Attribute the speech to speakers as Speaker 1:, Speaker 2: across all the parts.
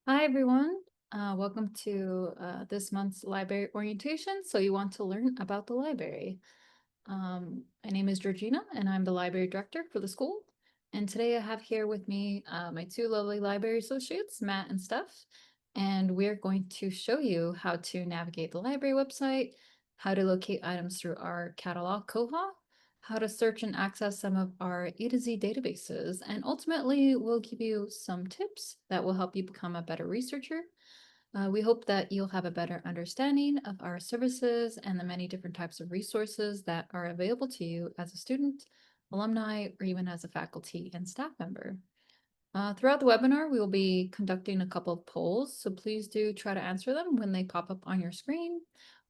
Speaker 1: Hi, everyone. Welcome to this month's library orientation. So you want to learn about the library. My name is Georgina, and I'm the library director for the school. And today I have here with me my two lovely library associates, Matt and Steph. And we're going to show you how to navigate the library website, how to locate items through our catalog Koha, how to search and access some of our A to Z databases, and ultimately we'll give you some tips that will help you become a better researcher. We hope that you'll have a better understanding of our services and the many different types of resources that are available to you as a student, alumni, or even as a faculty and staff member. Throughout the webinar, we will be conducting a couple of polls, so please do try to answer them when they pop up on your screen.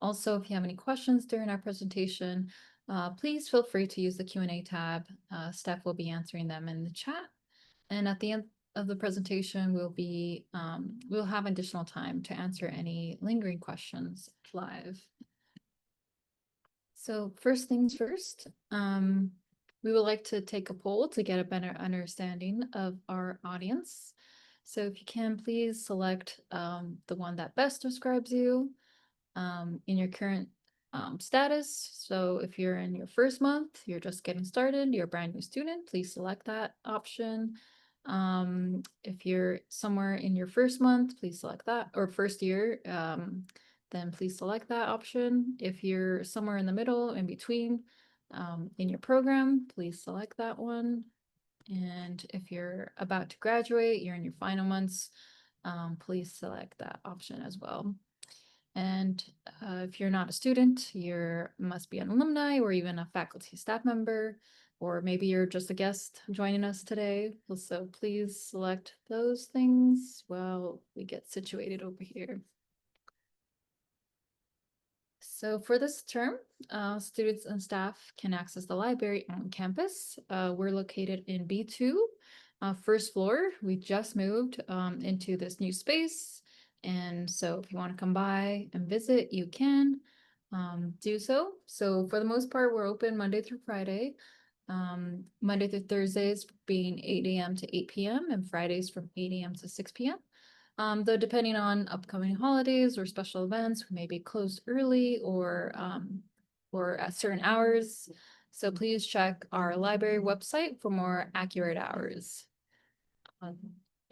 Speaker 1: Also, if you have any questions during our presentation, please feel free to use the Q&A tab. Steph will be answering them in the chat. And at the end of the presentation, we'll have additional time to answer any lingering questions live. So first things first, we would like to take a poll to get a better understanding of our audience. So if you can, please select the one that best describes you in your current status. So if you're in your first month, you're just getting started, you're a brand new student, please select that option. If you're somewhere in your first month, please select that, or first year, then please select that option. If you're somewhere in the middle, in between, in your program, please select that one. And if you're about to graduate, you're in your final months, please select that option as well. And if you're not a student, you must be an alumni or even a faculty staff member, or maybe you're just a guest joining us today. So please select those things while we get situated over here. So for this term, students and staff can access the library on campus. We're located in B2, first floor. We just moved into this new space. And so if you want to come by and visit, you can do so. So for the most part, we're open Monday through Friday. Monday through Thursdays being 8 a.m. to 8 p.m. and Fridays from 8 a.m. to 6 p.m. Though depending on upcoming holidays or special events, we may be closed early or at certain hours. So please check our library website for more accurate hours.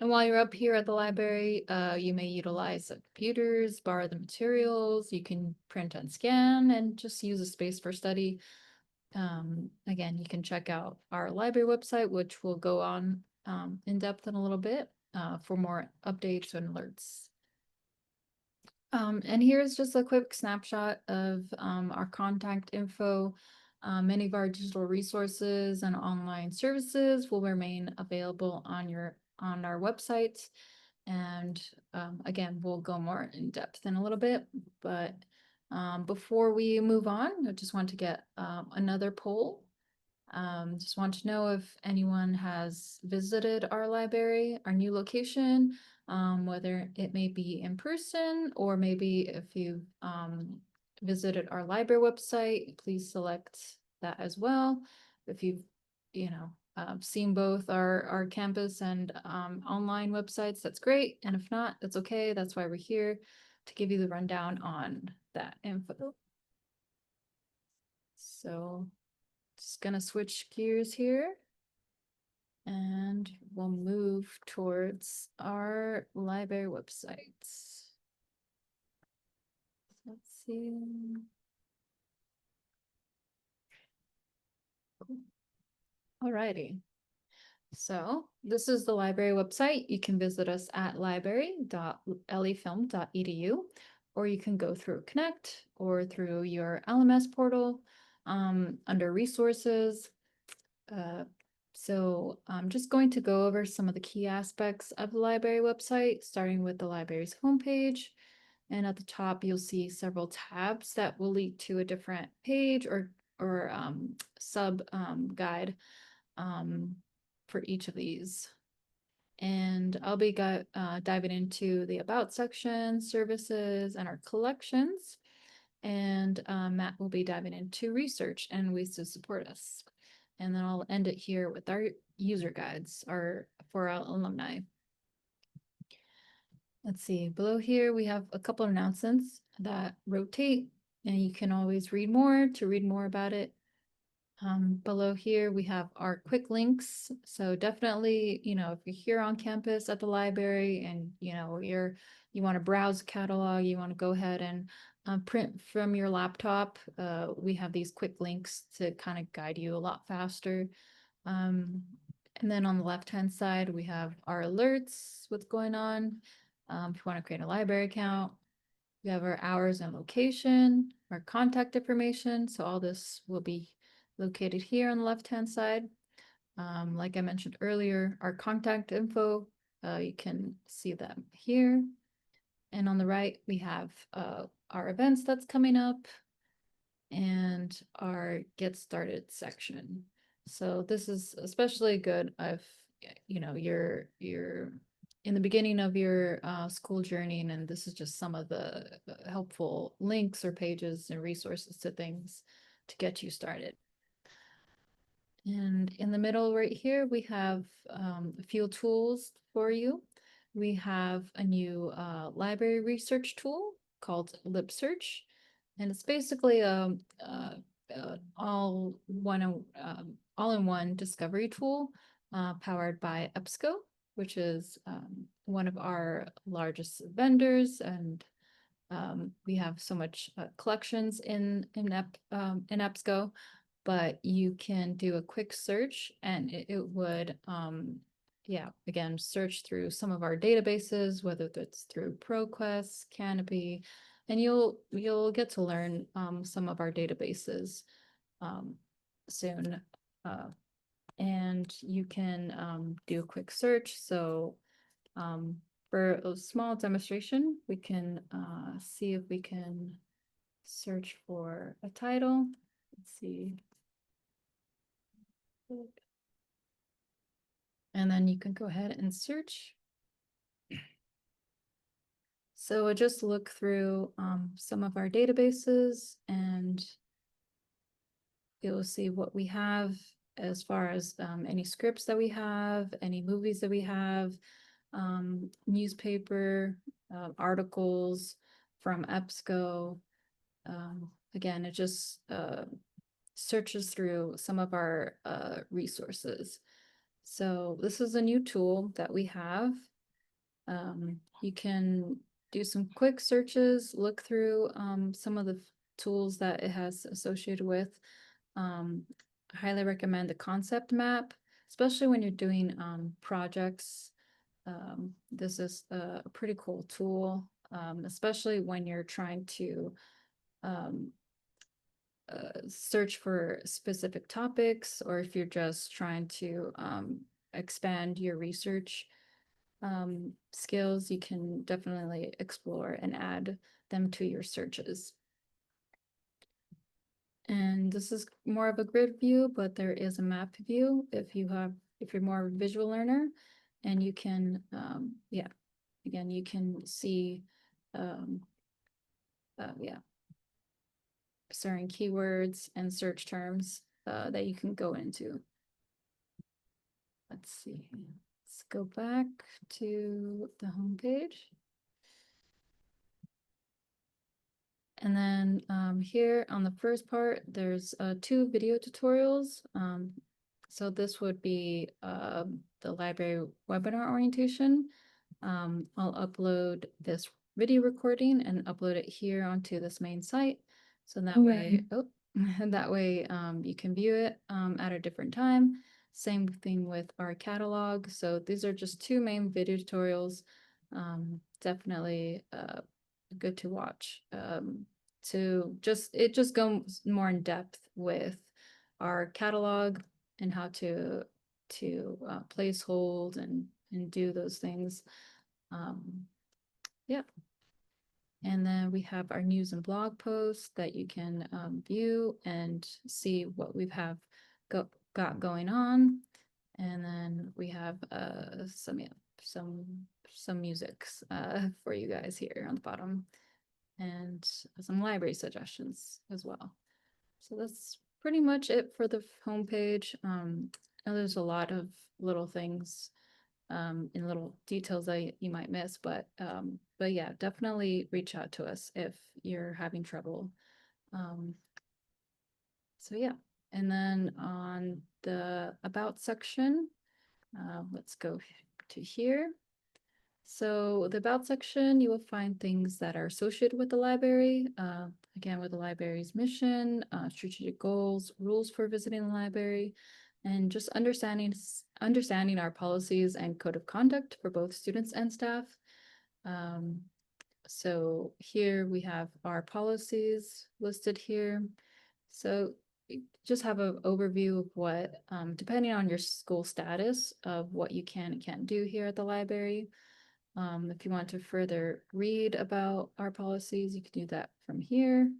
Speaker 1: And while you're up here at the library, you may utilize the computers, borrow the materials, you can print and scan, and just use a space for study. Again, you can check out our library website, which will go on in depth in a little bit for more updates and alerts. And here's just a quick snapshot of our contact info. Many of our digital resources and online services will remain available on our website. And again, we'll go more in depth in a little bit. But before we move on, I just want to get another poll. Just want to know if anyone has visited our library, our new location, whether it may be in person or maybe if you've visited our library website, please select that as well. If you've, seen both our campus and online websites, that's great. And if not, that's okay. That's why we're here to give you the rundown on that info. So just gonna switch gears here and we'll move towards our library websites. Let's see. Alrighty. So this is the library website. You can visit us at library.lefilm.edu, or you can go through Connect or through your LMS portal under resources. So I'm just going to go over some of the key aspects of the library website, starting with the library's homepage. And at the top, you'll see several tabs that will lead to a different page or sub guide for each of these. And I'll be diving into the About section, services, and our collections. And Matt will be diving into research and ways to support us. And then I'll end it here with our user guides for our alumni. let's see, below here, we have a couple announcements that rotate, and you can always read more to read more about it. Below here, we have our quick links. So definitely, if you're here on campus at the library and, you want to browse a catalog, you want to go ahead and print from your laptop, we have these quick links to kind of guide you a lot faster. Um, and then on the left-hand side, we have our alerts, what's going on. If you want to create a library account, we have our hours and location, our contact information. So all this will be located here on the left-hand side. Like I mentioned earlier, our contact info, you can see that here. And on the right, we have our events that's coming up and our get started section. So this is especially good if you're in the beginning of your school journey, and this is just some of the helpful links or pages and resources to things to get you started. And in the middle right here, we have a few tools for you. We have a new library research tool called LibSearch, and it's basically a all-in-one discovery tool powered by EBSCO, which is one of our largest vendors, and we have so much collections in EBSCO, but you can do a quick search and it would again search through some of our databases, whether that's through ProQuest, Canopy, and you'll get to learn some of our databases soon. And you can do a quick search. So for a small demonstration, we can see if we can search for a title. Let's see. And then you can go ahead and search. So I just look through some of our databases and you'll see what we have as far as any scripts that we have, any movies that we have, newspaper, articles from EBSCO. Again, it just searches through some of our resources. So this is a new tool that we have. You can do some quick searches, look through some of the tools that it has associated with. I highly recommend the concept map, especially when you're doing projects. This is a pretty cool tool, especially when you're trying to search for specific topics, or if you're just trying to expand your research skills, you can definitely explore and add them to your searches. And this is more of a grid view, but there is a map view if you're more of a visual learner, and you can, again, you can see, certain keywords and search terms that you can go into. Let's see. Let's go back to the home page. And then here on the first part, there's 2 video tutorials. So this would be the library webinar orientation. I'll upload this video recording and upload it here onto this main site. So that way, that way you can view it at a different time. Same thing with our catalog. So these are just 2 main video tutorials. Definitely good to watch. It just goes more in depth with our catalog and how to place hold and do those things. Yeah. And then we have our news and blog posts that you can view and see what we've got going on. And then we have some music for you guys here on the bottom, and some library suggestions as well. So that's pretty much it for the homepage. Now there's a lot of little things in little details that you might miss, but yeah, definitely reach out to us if you're having trouble. Um, so yeah, and then on the about section, let's go to here. So the about section, you will find things that are associated with the library. Again, with the library's mission, strategic goals, rules for visiting the library, and just understanding our policies and code of conduct for both students and staff. Um, so here we have our policies listed here. So just have an overview of what, depending on your school status, of what you can and can't do here at the library. If you want to further read about our policies, you can do that from here.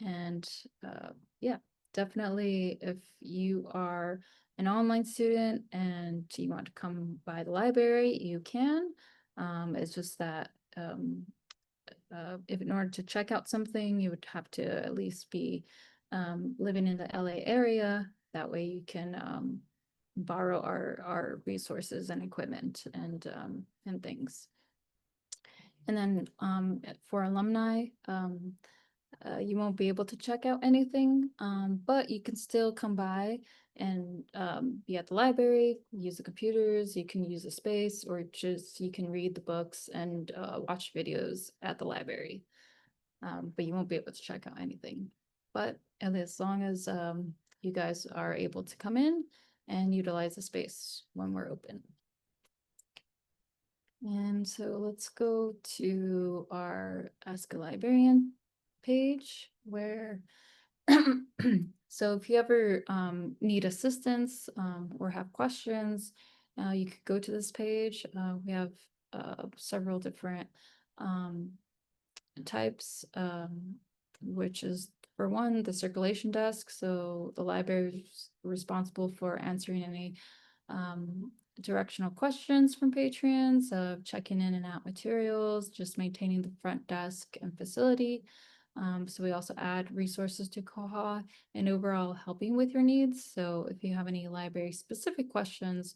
Speaker 1: And yeah, definitely if you are an online student and you want to come by the library, you can. It's just that if in order to check out something, you would have to at least be living in the LA area. That way you can borrow our resources and equipment and things. And then for alumni, you won't be able to check out anything, but you can still come by and be at the library, use the computers, you can use the space, or just you can read the books and watch videos at the library. But you won't be able to check out anything. But as long as you guys are able to come in and utilize the space when we're open. And so let's go to our Ask a Librarian page where, so if you ever need assistance or have questions, you could go to this page. We have several different types, which is for one, the circulation desk. So the library is responsible for answering any directional questions from patrons, of checking in and out materials, just maintaining the front desk and facility. So we also add resources to Koha and overall helping with your needs. So if you have any library specific questions,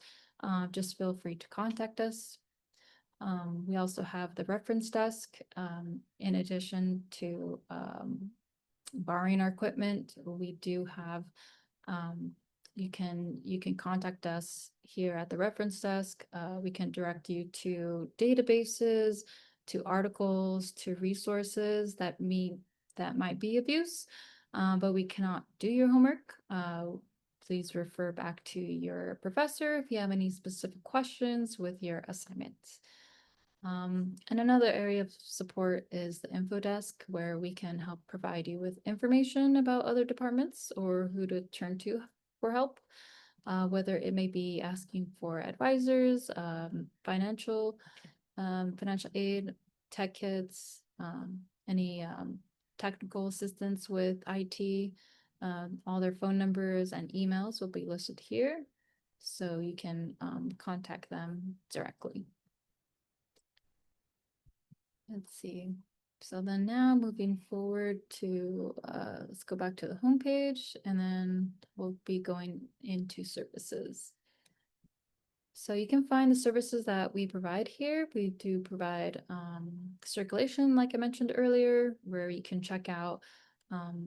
Speaker 1: just feel free to contact us. We also have the reference desk. In addition to borrowing our equipment, we do have you can contact us here at the reference desk. We can direct you to databases, to articles, to resources that might be of use, but we cannot do your homework. Please refer back to your professor if you have any specific questions with your assignments. And another area of support is the info desk, where we can help provide you with information about other departments or who to turn to for help, whether it may be asking for advisors, financial aid, tech kits, any technical assistance with IT. All their phone numbers and emails will be listed here, so you can contact them directly. Let's see. So then now moving forward to, let's go back to the homepage and then we'll be going into services. So you can find the services that we provide here. We do provide circulation, like I mentioned earlier, where you can check out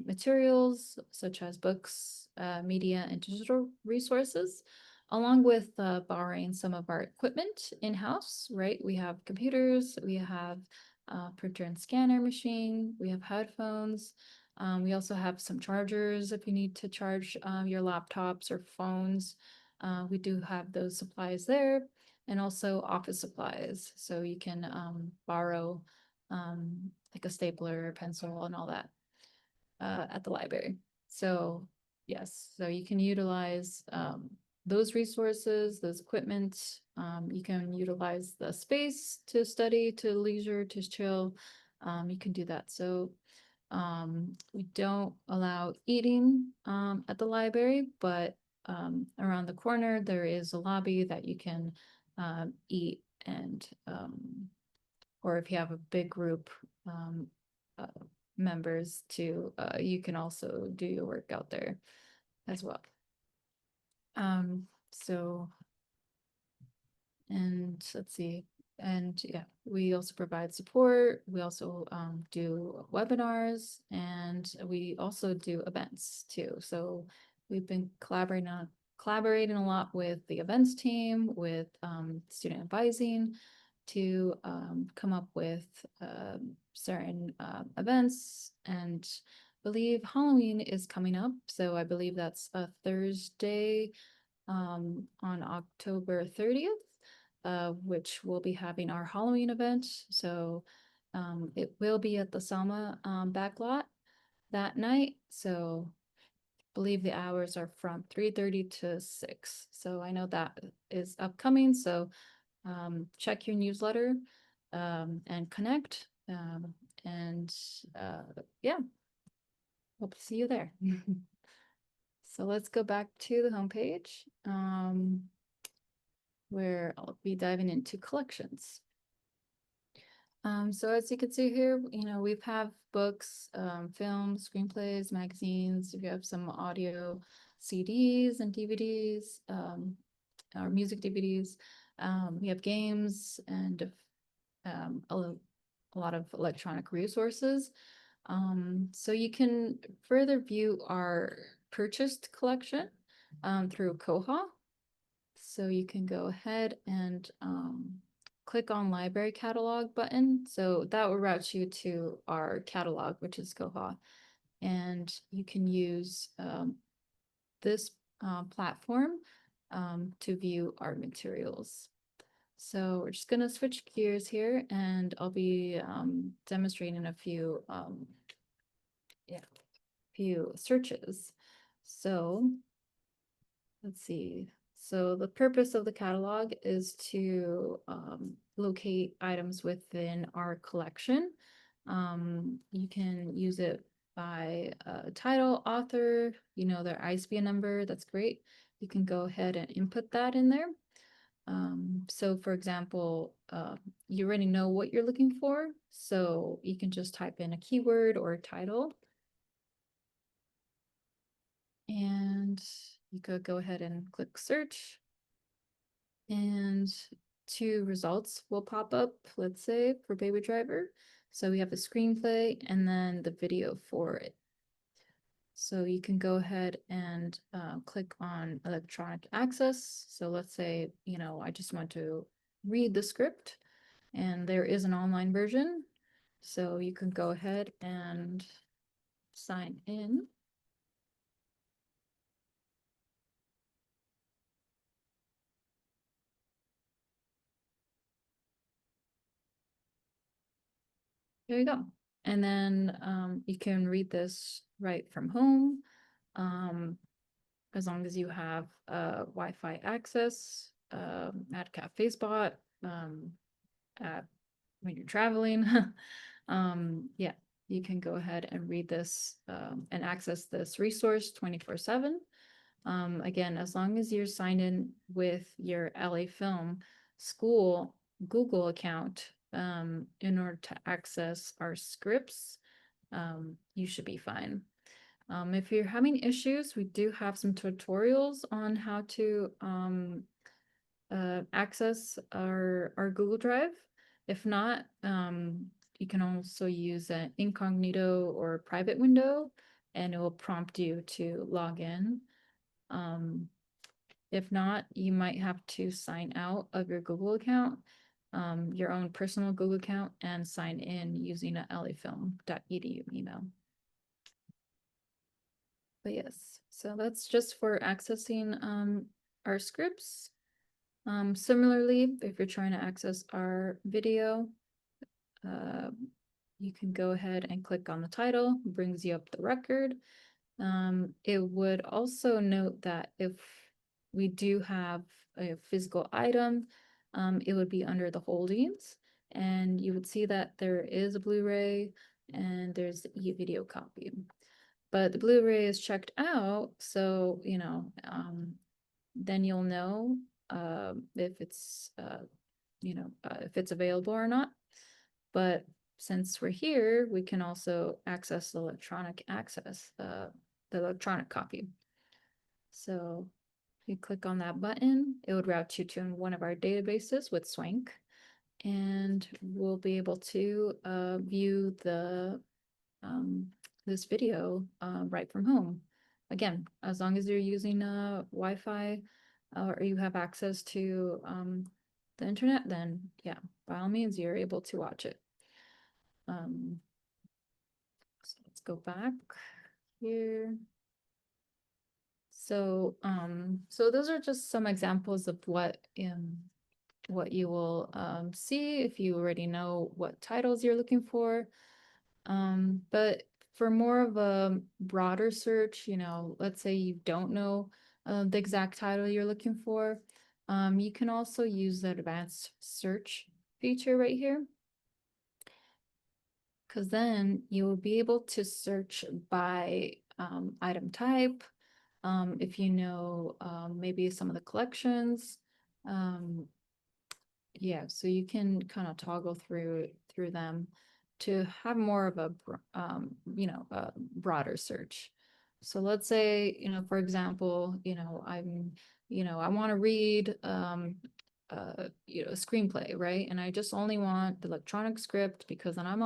Speaker 1: materials such as books, media, and digital resources, along with borrowing some of our equipment in-house, right? We have computers, we have printer and scanner machine, we have headphones. We also have some chargers if you need to charge your laptops or phones. We do have those supplies there, and also office supplies. So you can borrow like a stapler, pencil, and all that at the library. So yes, so you can utilize those resources, those equipment. You can utilize the space to study, to leisure, to chill. You can do that. So we don't allow eating at the library, but around the corner there is a lobby that you can eat, and or if you have a big group uh, members too, you can also do your work out there as well. So And let's see, and yeah, we also provide support. We also do webinars, and we also do events too. So we've been collaborating a lot with the events team, with student advising to come up with certain events. And believe Halloween is coming up. So I believe that's a Thursday on October 30th, which we'll be having our Halloween event. So it will be at the Selma backlot that night. So I believe the hours are from 3:30 to 6. So I know that is upcoming. So check your newsletter and connect. And yeah, hope to see you there. So let's go back to the homepage. Where I'll be diving into collections. So as you can see here, we have books, films, screenplays, magazines. We have some audio CDs and DVDs, or music DVDs. We have games and a lot of electronic resources. So you can further view our purchased collection through Koha. So you can go ahead and click on library catalog button. So that will route you to our catalog, which is Koha. And you can use this platform to view our materials. So we're just going to switch gears here, and I'll be demonstrating a few searches. So let's see. So the purpose of the catalog is to locate items within our collection. You can use it by title, author, their ISBN number. That's great. You can go ahead and input that in there. So for example, you already know what you're looking for. So you can just type in a keyword or a title. And you could go ahead and click search. And two results will pop up, let's say, for Baby Driver. So we have the screenplay and then the video for it. So you can go ahead and click on electronic access. So let's say, I just want to read the script, and there is an online version. So you can go ahead and sign in. There you go. And then you can read this right from home, as long as you have Wi-Fi access at Cafe Spot, at when you're traveling. Yeah, you can go ahead and read this and access this resource 24/7. Again, as long as you're signed in with your LA Film school Google account in order to access our scripts, you should be fine. If you're having issues, we do have some tutorials on how to access our Google Drive. If not, you can also use an incognito or private window, and it will prompt you to log in. If not, you might have to sign out of your Google account, your own personal Google account, and sign in using a lafilm.edu email. But yes, so that's just for accessing our scripts. Similarly, if you're trying to access our video, you can go ahead and click on the title, brings you up the record. It would also note that if we do have a physical item, it would be under the holdings, and you would see that there is a Blu-ray and there's the e-video copy. But the Blu-ray is checked out, so then you'll know if it's if it's available or not. But since we're here, we can also access the electronic copy. So you click on that button, it would route you to one of our databases with Swank. And we'll be able to view this video right from home. Again, as long as you're using Wi-Fi or you have access to the internet, then yeah, by all means, you're able to watch it. So let's go back here. So those are just some examples of what you will see if you already know what titles you're looking for. But for more of a broader search, let's say you don't know the exact title you're looking for, you can also use the advanced search feature right here. Because then you will be able to search by item type, if you know maybe some of the collections. Yeah, so you can kind of toggle through them to have more of a a broader search. So let's say, for example, I want to read a screenplay, right? And I just only want the electronic script because then I'm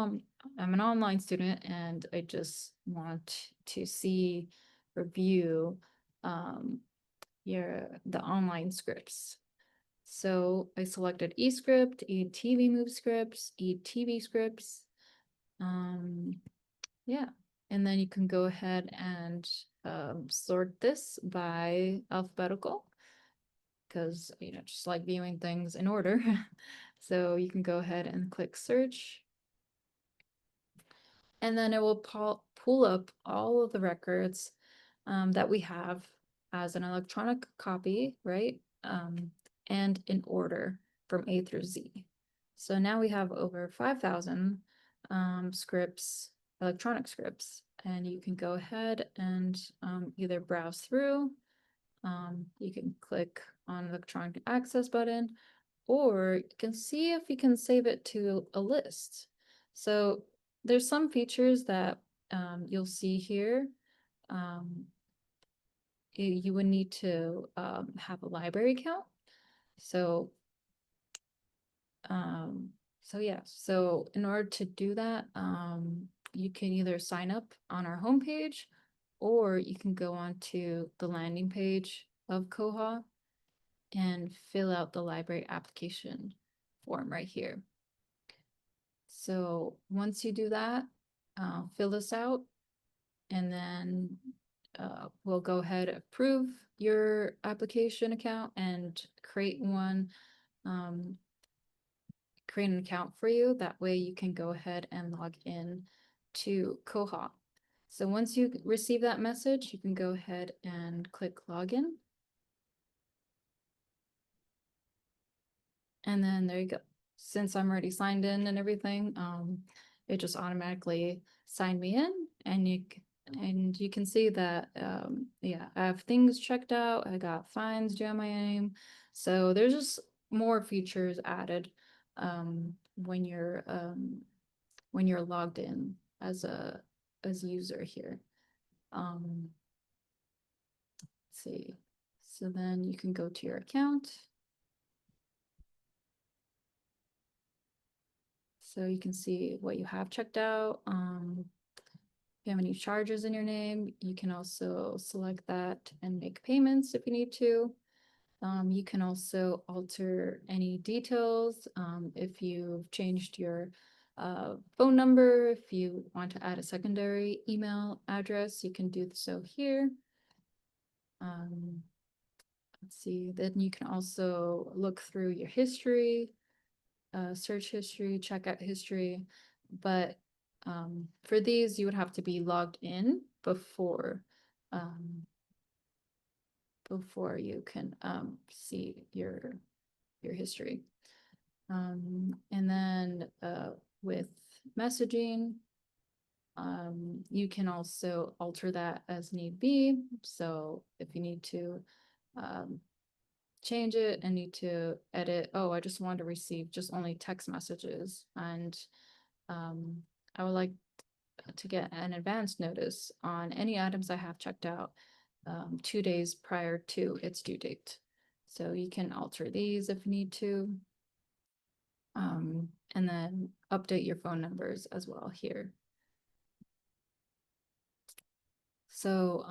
Speaker 1: an online student and I just want to see, review the online scripts. So I selected eScript, eTV Move scripts, eTV scripts. Yeah, and then you can go ahead and sort this by alphabetical because, just like viewing things in order. So you can go ahead and click search. And then it will pull up all of the records that we have as an electronic copy, right? And in order from A through Z. So now we have over 5,000 scripts, electronic scripts, and you can go ahead and either browse through, you can click on electronic access button, or you can see if you can save it to a list. So there's some features that you'll see here. You would need to have a library account. So yeah, so in order to do that, you can either sign up on our homepage or you can go on to the landing page of Koha and fill out the library application form right here. So once you do that, fill this out, and then we'll go ahead and approve your application account and create an account for you. That way you can go ahead and log in to Koha. So once you receive that message, you can go ahead and click login. And then there you go. Since I'm already signed in and everything, it just automatically signed me in, and you can see that yeah, I have things checked out. I got fines due on my name. So there's just more features added when you're logged in as a user here. Let's see. So then you can go to your account. So you can see what you have checked out. If you have any charges in your name, you can also select that and make payments if you need to. You can also alter any details if you've changed your phone number. If you want to add a secondary email address, you can do so here. Let's see, then you can also look through your history, search history, checkout history, but for these you would have to be logged in before you can see your history. And then with messaging, you can also alter that as need be. So if you need to change it and need to edit, oh, I just want to receive just only text messages, and I would like to get an advance notice on any items I have checked out, 2 days prior to its due date. So you can alter these if you need to. And then update your phone numbers as well here. So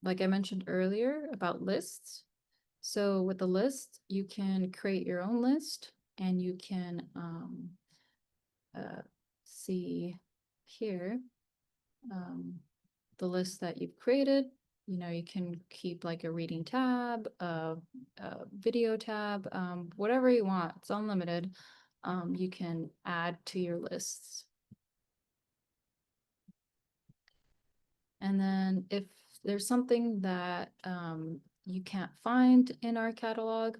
Speaker 1: like I mentioned earlier about lists. So with the list, you can create your own list and you can see here the list that you've created. You can keep like a reading tab, a video tab, whatever you want. It's unlimited. You can add to your lists. And then if there's something that you can't find in our catalog,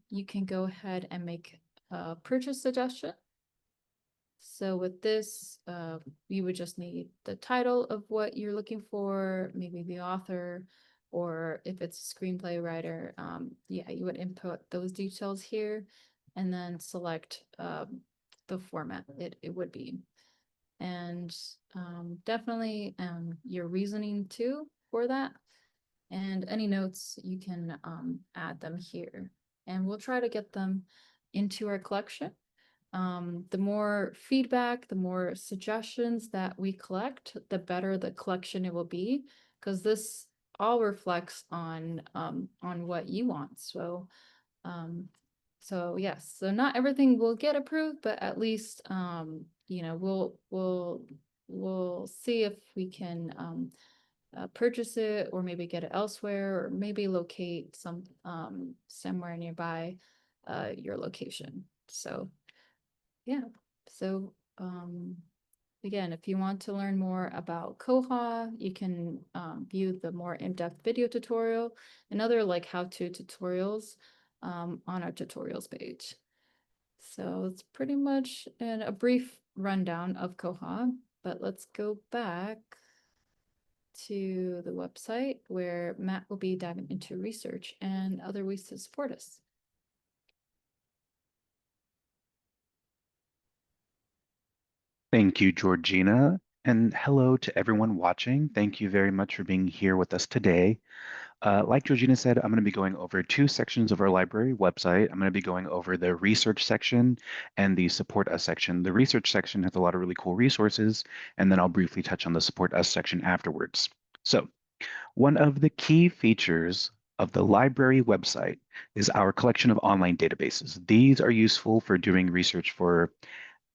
Speaker 1: you can go ahead and make a purchase suggestion. So with this, you would just need the title of what you're looking for, maybe the author, or if it's a screenplay writer, yeah, you would input those details here and then select the format it would be. And definitely your reasoning too for that. And any notes, you can add them here. And we'll try to get them into our collection. The more feedback, the more suggestions that we collect, the better the collection it will be, because this all reflects on what you want. So yes, so not everything will get approved, but at least we'll see if we can purchase it or maybe get it elsewhere or maybe locate somewhere nearby your location. So yeah. So again, if you want to learn more about Koha, you can view the more in-depth video tutorial and other like how-to tutorials on our tutorials page. So it's pretty much a brief rundown of Koha, but let's go back to the website where Matt will be diving into research and other ways to support us.
Speaker 2: Thank you, Georgina. And hello to everyone watching. Thank you very much for being here with us today. Like Georgina said, I'm going to be going over two sections of our library website. I'm going to be going over the research section and the support us section. The research section has a lot of really cool resources, and then I'll briefly touch on the support us section afterwards. So, one of the key features of the library website is our collection of online databases. These are useful for doing research for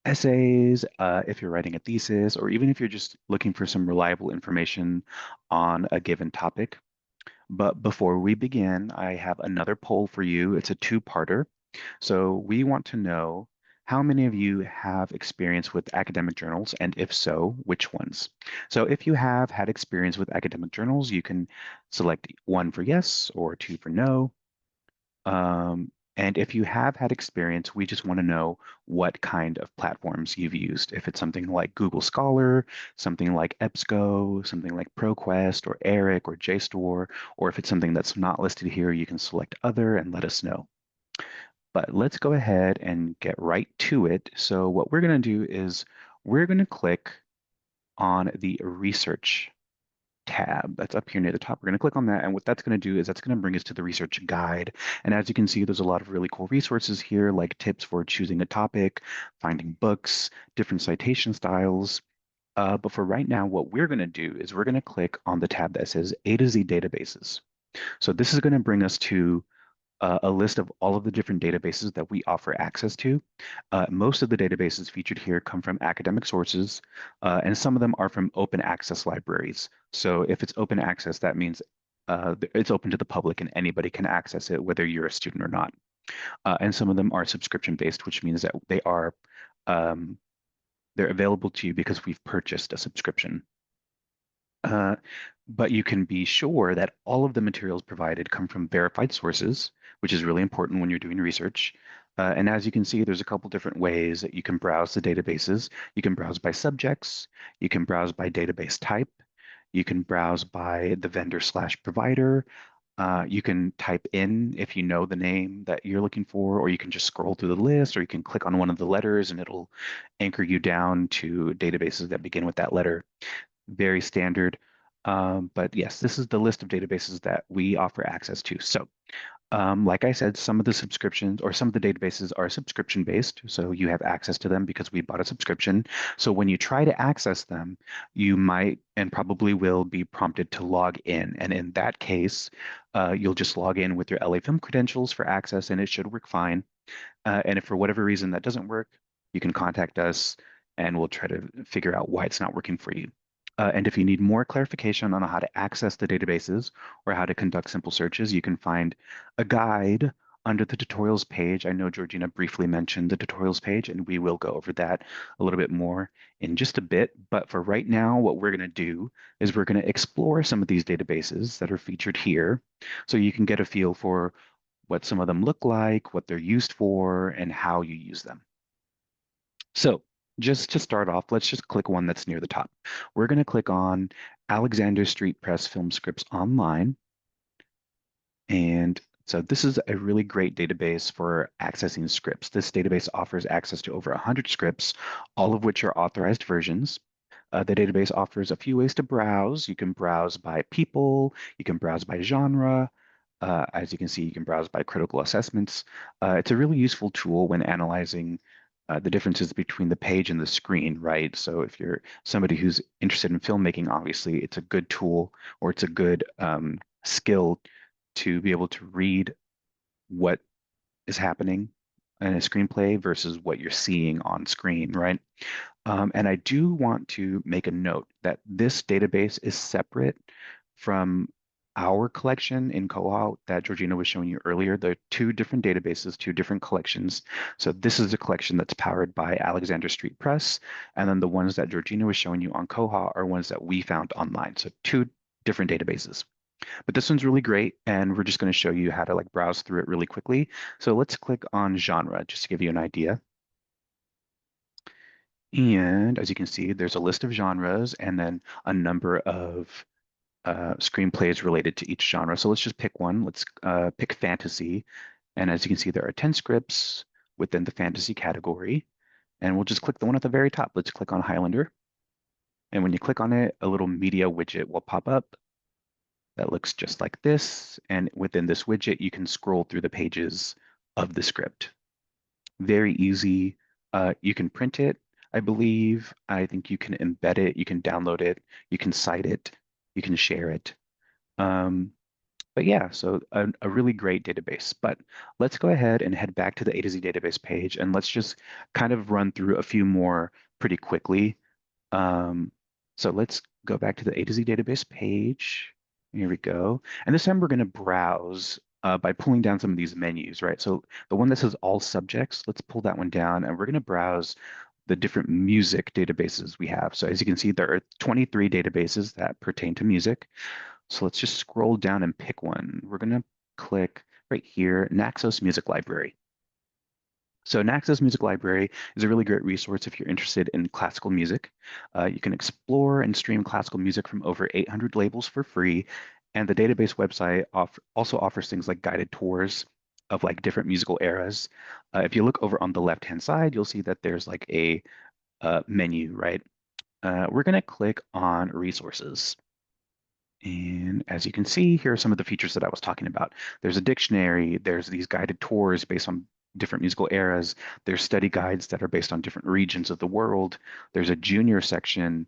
Speaker 2: essays, if you're writing a thesis, or even if you're just looking for some reliable information on a given topic. But before we begin, I have another poll for you. It's a two-parter. So we want to know how many of you have experience with academic journals, and if so, which ones? So if you have had experience with academic journals, you can select one for yes or two for no. And if you have had experience, we just want to know what kind of platforms you've used. If it's something like Google Scholar, something like EBSCO, something like ProQuest or ERIC or JSTOR, or if it's something that's not listed here, you can select other and let us know. But let's go ahead and get right to it. So what we're going to do is we're going to click on the research tab that's up here near the top. We're going to click on that, and what that's going to do is that's going to bring us to the research guide. And as you can see, there's a lot of really cool resources here, like tips for choosing a topic, finding books, different citation styles. But for right now, what we're going to do is we're going to click on the tab that says A to Z databases. So this is going to bring us to a list of all of the different databases that we offer access to. Most of the databases featured here come from academic sources, and some of them are from open access libraries. So if it's open access, that means it's open to the public and anybody can access it, whether you're a student or not. And some of them are subscription based, which means that um, they're available to you because we've purchased a subscription. Uh, but you can be sure that all of the materials provided come from verified sources, which is really important when you're doing research. And as you can see, there's a couple different ways that you can browse the databases. You can browse by subjects, you can browse by database type, you can browse by the vendor/provider. You can type in if you know the name that you're looking for, or you can just scroll through the list, or you can click on one of the letters and it'll anchor you down to databases that begin with that letter. Very standard. But yes, this is the list of databases that we offer access to. So like I said, some of the subscriptions or some of the databases are subscription based. So you have access to them because we bought a subscription. So when you try to access them, you might and probably will be prompted to log in. And in that case, you'll just log in with your LA Film credentials for access and it should work fine. And if for whatever reason that doesn't work, you can contact us and we'll try to figure out why it's not working for you. And if you need more clarification on how to access the databases or how to conduct simple searches, you can find a guide under the tutorials page. I know Georgina briefly mentioned the tutorials page, and we will go over that a little bit more in just a bit. But for right now, what we're going to do is we're going to explore some of these databases that are featured here so you can get a feel for what some of them look like, what they're used for, and how you use them. So just to start off, let's just click one that's near the top. We're going to click on Alexander Street Press Film Scripts Online. And so this is a really great database for accessing scripts. This database offers access to over 100 scripts, all of which are authorized versions. The database offers a few ways to browse. You can browse by people, you can browse by genre. As you can see, you can browse by critical assessments. It's a really useful tool when analyzing the differences between the page and the screen, right? So if you're somebody who's interested in filmmaking, obviously it's a good tool or it's a good skill to be able to read what is happening in a screenplay versus what you're seeing on screen, right? And I do want to make a note that this database is separate from our collection in Koha that Georgina was showing you earlier. There are two different databases, two different collections. So this is a collection that's powered by Alexander Street Press, and then the ones that Georgina was showing you on Koha are ones that we found online. So two different databases. But this one's really great, and we're just going to show you how to like browse through it really quickly. So let's click on genre just to give you an idea. And as you can see, there's a list of genres and then a number of screenplays related to each genre. So let's just pick one. Let's pick fantasy. And as you can see, there are 10 scripts within the fantasy category. And we'll just click the one at the very top. Let's click on Highlander. And when you click on it, a little media widget will pop up that looks just like this. And within this widget, you can scroll through the pages of the script. Very easy. You can print it, I believe. I think you can embed it, you can download it, you can cite it, you can share it. But yeah, so a really great database. But let's go ahead and head back to the A to Z database page and let's just kind of run through a few more pretty quickly. So let's go back to the A to Z database page. Here we go. And this time we're going to browse by pulling down some of these menus, right? So the one that says all subjects, let's pull that one down and we're going to browse the different music databases we have. So as you can see, there are 23 databases that pertain to music. So let's just scroll down and pick one. We're going to click right here, Naxos Music Library. So Naxos Music Library is a really great resource if you're interested in classical music. You can explore and stream classical music from over 800 labels for free. And the database website also offers things like guided tours of like different musical eras. If you look over on the left-hand side, you'll see that there's like a menu, right? We're going to click on resources. And as you can see, here are some of the features that I was talking about. There's a dictionary, there's these guided tours based on different musical eras, there's study guides that are based on different regions of the world, there's a junior section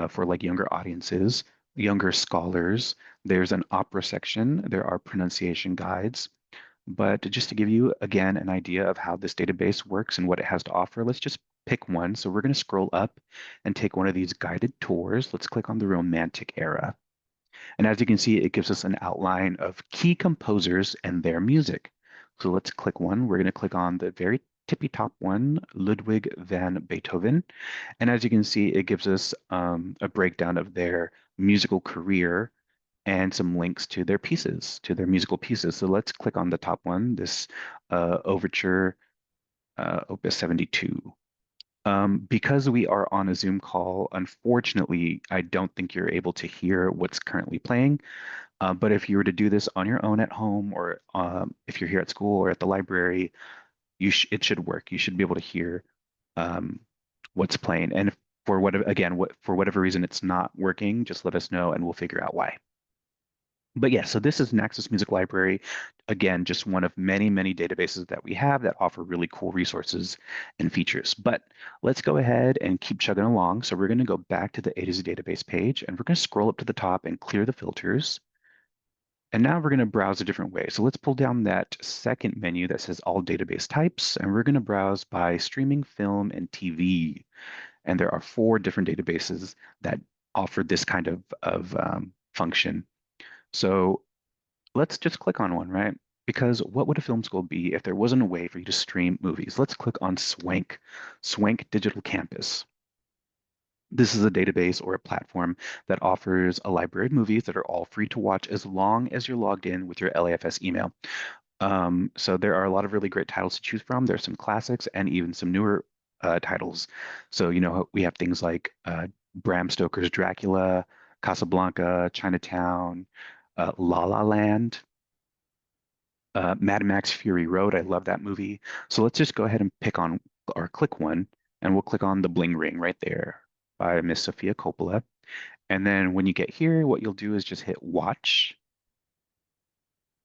Speaker 2: for like younger audiences, younger scholars, there's an opera section, there are pronunciation guides. But just to give you, again, an idea of how this database works and what it has to offer, let's just pick one. So we're going to scroll up and take one of these guided tours. Let's click on the Romantic era. And as you can see, it gives us an outline of key composers and their music. So let's click one. We're going to click on the very tippy top one, Ludwig van Beethoven. And as you can see, it gives us a breakdown of their musical career and some links to their pieces, to their musical pieces. So let's click on the top one, this Overture Opus 72. Because we are on a Zoom call, unfortunately, I don't think you're able to hear what's currently playing. But if you were to do this on your own at home, or if you're here at school or at the library, it should work. You should be able to hear what's playing. And For whatever, again, for whatever reason it's not working, just let us know and we'll figure out why. But yeah, so this is Naxos Music Library. Again, just one of many, many databases that we have that offer really cool resources and features. But let's go ahead and keep chugging along. So we're going to go back to the A to Z database page and we're going to scroll up to the top and clear the filters. And now we're going to browse a different way. So let's pull down that second menu that says all database types, and we're going to browse by streaming film and TV. And there are 4 different databases that offer this kind of function. So let's just click on one, right? Because what would a film school be if there wasn't a way for you to stream movies? Let's click on Swank, Swank Digital Campus. This is a database or a platform that offers a library of movies that are all free to watch as long as you're logged in with your LAFS email. So there are a lot of really great titles to choose from. There's some classics and even some newer titles. So, you know, we have things like Bram Stoker's Dracula, Casablanca, Chinatown, La La Land, Mad Max Fury Road. I love that movie. So let's just go ahead and pick on or click one, and we'll click on The Bling Ring right there by Miss Sofia Coppola. And then when you get here, what you'll do is just hit watch,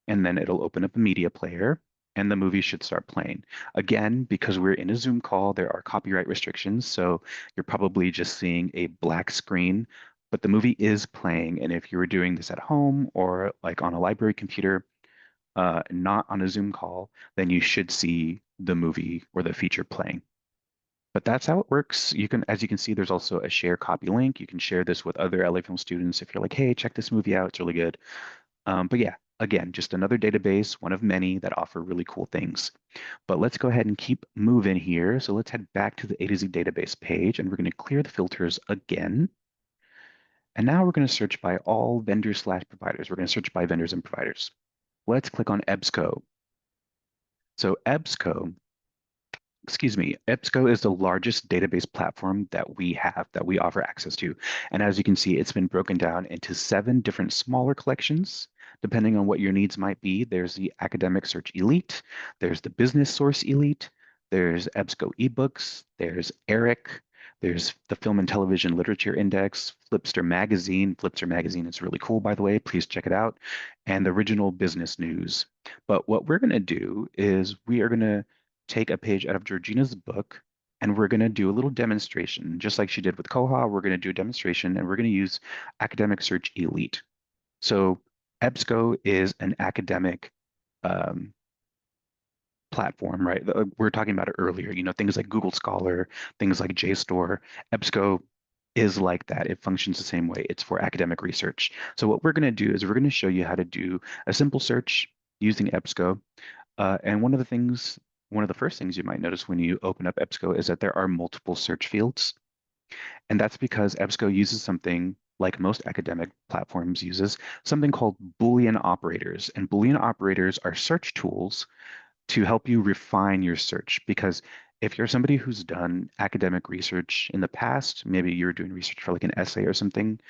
Speaker 2: and then it'll open up a media player, and the movie should start playing. Again, because we're in a Zoom call, there are copyright restrictions, so you're probably just seeing a black screen, but the movie is playing. And if you were doing this at home or like on a library computer, not on a Zoom call, then you should see the movie or the feature playing. But that's how it works. You can, as you can see, there's also a share copy link. You can share this with other LA Film students if you're like, hey, check this movie out. It's really good. But yeah, again, just another database, one of many that offer really cool things. But let's go ahead and keep moving here. So let's head back to the A to Z database page, and we're going to clear the filters again. And now we're going to search by all vendors/providers. We're going to search by vendors and providers. Let's click on EBSCO. So EBSCO, excuse me, EBSCO is the largest database platform that we have, that we offer access to. And as you can see, it's been broken down into 7 different smaller collections. Depending on what your needs might be, there's the Academic Search Elite, there's the Business Source Elite, there's EBSCO eBooks, there's ERIC, there's the Film and Television Literature Index, Flipster Magazine. Flipster Magazine is really cool, by the way. Please check it out. And the Original Business News. But what we're going to do is we are going to take a page out of Georgina's book, and we're going to do a little demonstration. Just like she did with Koha, we're going to do a demonstration, and we're going to use Academic Search Elite. So EBSCO is an academic um, platform, right? We're talking about it earlier, you know, things like Google Scholar, things like JSTOR. EBSCO is like that. It functions the same way. It's for academic research. So what we're going to do is we're going to show you how to do a simple search using EBSCO. And one of the first things you might notice when you open up EBSCO is that there are multiple search fields. And that's because EBSCO uses something like most academic platforms uses, something called Boolean operators. And Boolean operators are search tools to help you refine your search. Because if you're somebody who's done academic research in the past, maybe you're doing research for like an essay or something,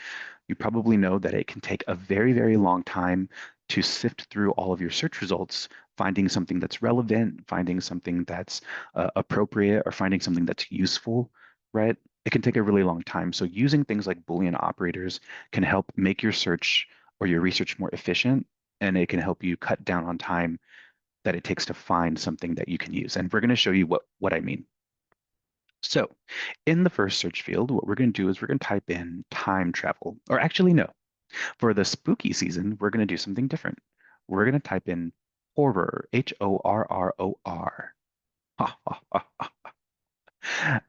Speaker 2: you probably know that it can take a very, very long time to sift through all of your search results, finding something that's relevant, finding something that's appropriate, or finding something that's useful, right? It can take a really long time. So using things like Boolean operators can help make your search or your research more efficient, and it can help you cut down on time that it takes to find something that you can use. And we're going to show you what I mean. So in the first search field, what we're going to do is we're going to type in time travel. Or actually, no. For the spooky season, we're going to do something different. We're going to type in horror, Horror. Ha, ha, ha, ha.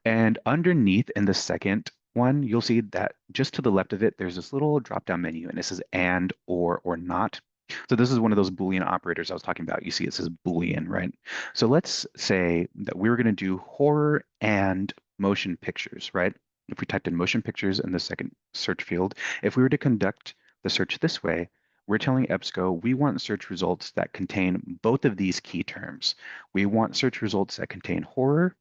Speaker 2: And underneath in the second one, you'll see that just to the left of it, there's this little drop-down menu, and it says and, or not. So this is one of those Boolean operators I was talking about. You see it says Boolean, right? So let's say that we were going to do horror and motion pictures, right? If we typed in motion pictures in the second search field, if we were to conduct the search this way, we're telling EBSCO we want search results that contain both of these key terms. We want search results that contain horror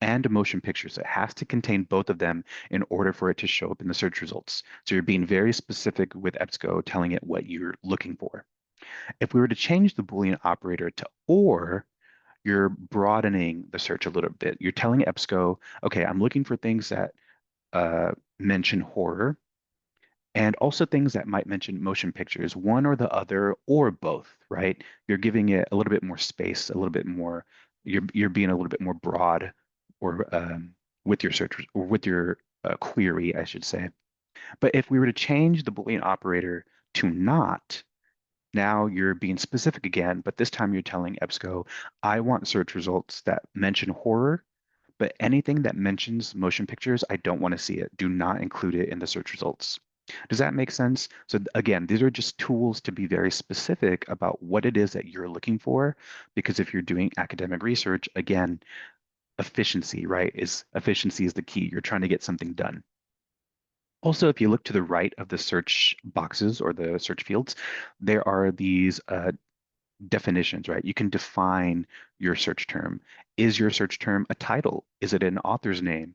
Speaker 2: and motion pictures. It has to contain both of them in order for it to show up in the search results. So you're being very specific with EBSCO, telling it what you're looking for. If we were to change the Boolean operator to or, you're broadening the search a little bit. You're telling EBSCO, okay, I'm looking for things that mention horror, and also things that might mention motion pictures, one or the other, or both, right? You're giving it a little bit more space, a little bit more, you're being a little bit more broad or with your search or with your query, I should say. But if we were to change the Boolean operator to not, now you're being specific again, but this time you're telling EBSCO, I want search results that mention horror, but anything that mentions motion pictures, I don't want to see it. Do not include it in the search results. Does that make sense? So again, these are just tools to be very specific about what it is that you're looking for, because if you're doing academic research, again, efficiency, right? Efficiency is the key. You're trying to get something done. Also, if you look to the right of the search boxes or the search fields, there are these definitions, right? You can define your search term. Is your search term a title? Is it an author's name?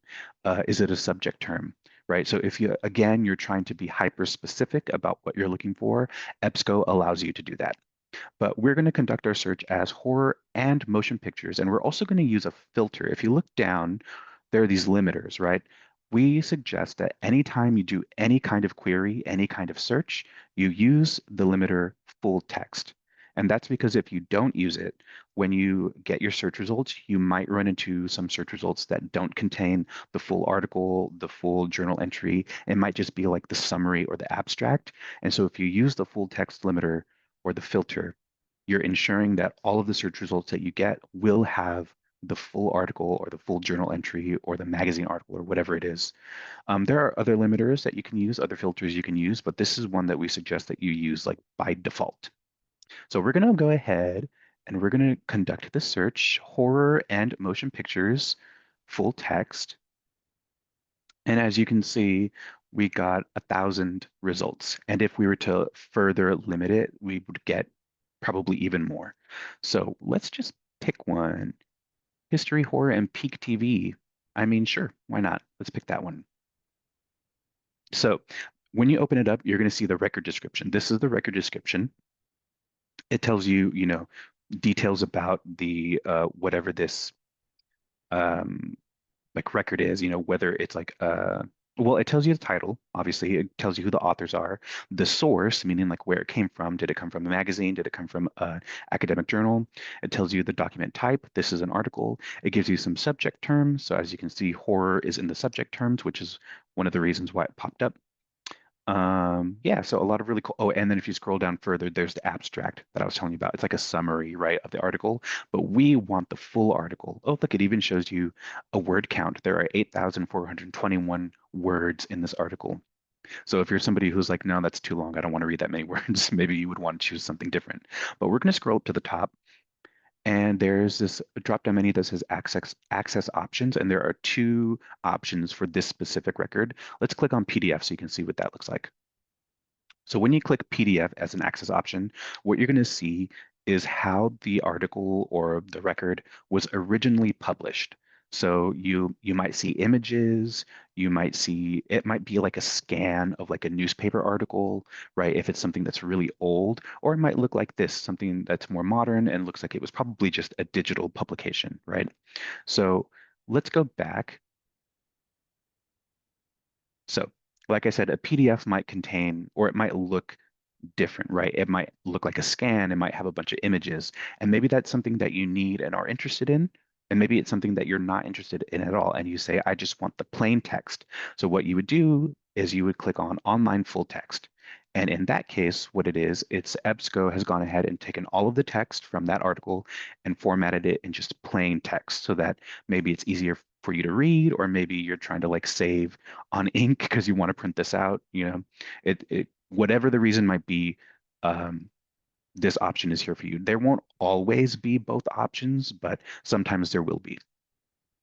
Speaker 2: Is it a subject term? Right. So if you, again, you're trying to be hyper specific about what you're looking for, EBSCO allows you to do that. But we're going to conduct our search as horror and motion pictures, and we're also going to use a filter. If you look down, there are these limiters, right? We suggest that anytime you do any kind of query, any kind of search, you use the limiter full text. And that's because if you don't use it, when you get your search results, you might run into some search results that don't contain the full article, the full journal entry. It might just be like the summary or the abstract. And so if you use the full text limiter or the filter, you're ensuring that all of the search results that you get will have the full article or the full journal entry or the magazine article or whatever it is. There are other limiters that you can use, other filters you can use, but this is one that we suggest that you use like by default. So we're going to go ahead and we're going to conduct the search, horror and motion pictures, full text. And as you can see, we got 1,000 results. And if we were to further limit it, we would get probably even more. So let's just pick one. History, horror, and peak TV. I mean, sure, why not? Let's pick that one. So when you open it up, you're going to see the record description. This is the record description. It tells you, details about the whatever this um, like record is, whether it's like well, it tells you the title, obviously. It tells you who the authors are. The source, meaning like where it came from. Did it come from a magazine? Did it come from an academic journal? It tells you the document type. This is an article. It gives you some subject terms. So as you can see, horror is in the subject terms, which is one of the reasons why it popped up. Yeah, so a lot of really cool. Oh, and then if you scroll down further, there's the abstract that I was telling you about. It's like a summary, right, of the article, but we want the full article. Oh, look, it even shows you a word count. There are 8,421 words in this article. So if you're somebody who's like, no, that's too long, I don't want to read that many words, maybe you would want to choose something different. But we're going to scroll up to the top and there's this drop-down menu that says access options, and there are two options for this specific record. Let's click on PDF so you can see what that looks like. So when you click PDF as an access option, what you're going to see is how the article or the record was originally published. So you might see images, you might see, it might be like a scan of like a newspaper article, right? If it's something that's really old, or it might look like this, something that's more modern and looks like it was probably just a digital publication, right? So let's go back. So like I said, a PDF might contain, or it might look different, right? It might look like a scan, it might have a bunch of images, and maybe that's something that you need and are interested in, and maybe it's something that you're not interested in at all, and you say, I just want the plain text. So what you would do is you would click on online full text. And in that case, what it is, it's EBSCO has gone ahead and taken all of the text from that article and formatted it in just plain text so that maybe it's easier for you to read, or maybe you're trying to like save on ink because you want to print this out, it whatever the reason might be, um, this option is here for you. There won't always be both options, but sometimes there will be.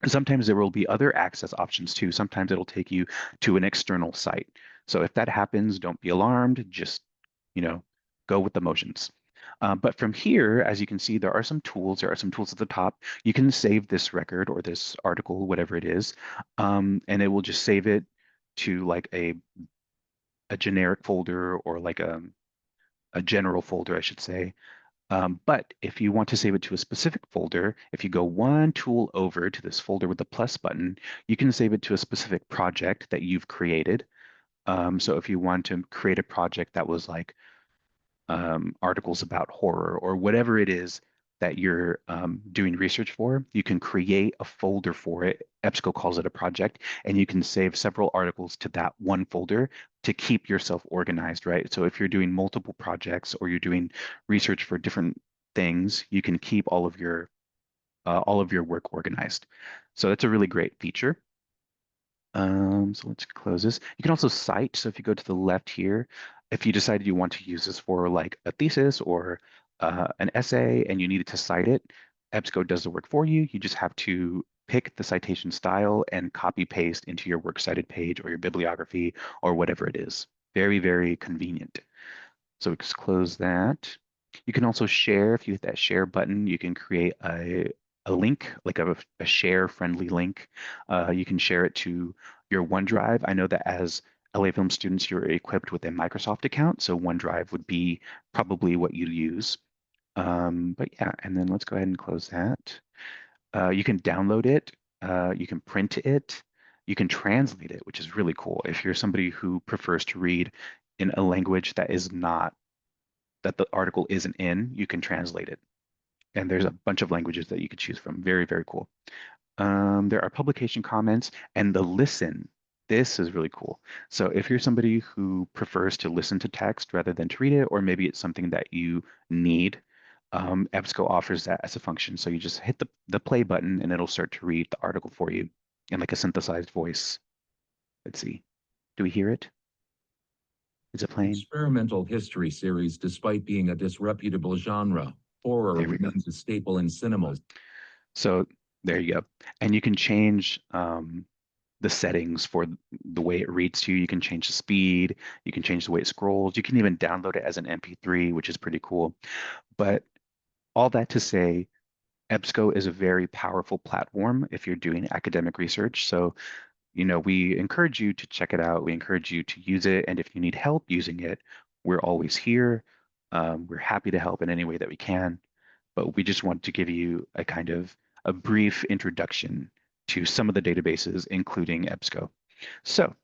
Speaker 2: Sometimes there will be other access options too. Sometimes it'll take you to an external site. So if that happens, don't be alarmed. Just, you know, go with the motions. But from here, as you can see, there are some tools. There are some tools at the top. You can save this record or this article, whatever it is, and it will just save it to like a generic folder or like a general folder, I should say. But if you want to save it to a specific folder, if you go one tool over to this folder with the plus button, you can save it to a specific project that you've created. So if you want to create a project that was like articles about horror or whatever it is that you're doing research for, you can create a folder for it. EBSCO calls it a project, and you can save several articles to that one folder to keep yourself organized, right? So if you're doing multiple projects or you're doing research for different things, you can keep all of your work organized. So that's a really great feature. So let's close this. You can also cite. So if you go to the left here, if you decided you want to use this for like a thesis or an essay and you needed to cite it, EBSCO does the work for you. You just have to pick the citation style and copy paste into your works cited page or your bibliography or whatever it is. Very, very convenient. So let's close that. You can also share. If you hit that share button, you can create a link, like a share friendly link. You can share it to your OneDrive. I know that as LA Film students, you're equipped with a Microsoft account, so OneDrive would be probably what you use. But yeah, and then let's go ahead and close that. You can download it. You can print it. You can translate it, which is really cool. If you're somebody who prefers to read in a language that is not that the article isn't in, you can translate it. And there's a bunch of languages that you could choose from. Very, very cool. There are publication comments and the listen. This is really cool. So if you're somebody who prefers to listen to text rather than to read it, or maybe it's something that you need, EBSCO offers that as a function. So you just hit the play button and it'll start to read the article for you in like a synthesized voice. Let's see. Do we hear it? Is it playing?
Speaker 3: Experimental history series, despite being a disreputable genre, horror
Speaker 2: There we go.
Speaker 3: remains a staple in cinemas.
Speaker 2: So there you go. And you can change the settings for the way it reads to you. You can change the speed. You can change the way it scrolls. You can even download it as an MP3, which is pretty cool. But all that to say, EBSCO is a very powerful platform if you're doing academic research. So, we encourage you to check it out. We encourage you to use it. And if you need help using it, we're always here. We're happy to help in any way that we can. But we just want to give you a kind of a brief introduction to some of the databases, including EBSCO. So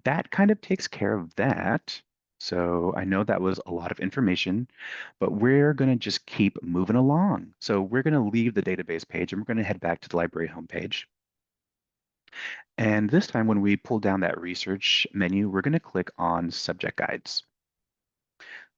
Speaker 2: that kind of takes care of that. So I know that was a lot of information, but we're going to just keep moving along. So we're going to leave the database page and we're going to head back to the library homepage. And this time when we pull down that research menu, we're going to click on subject guides.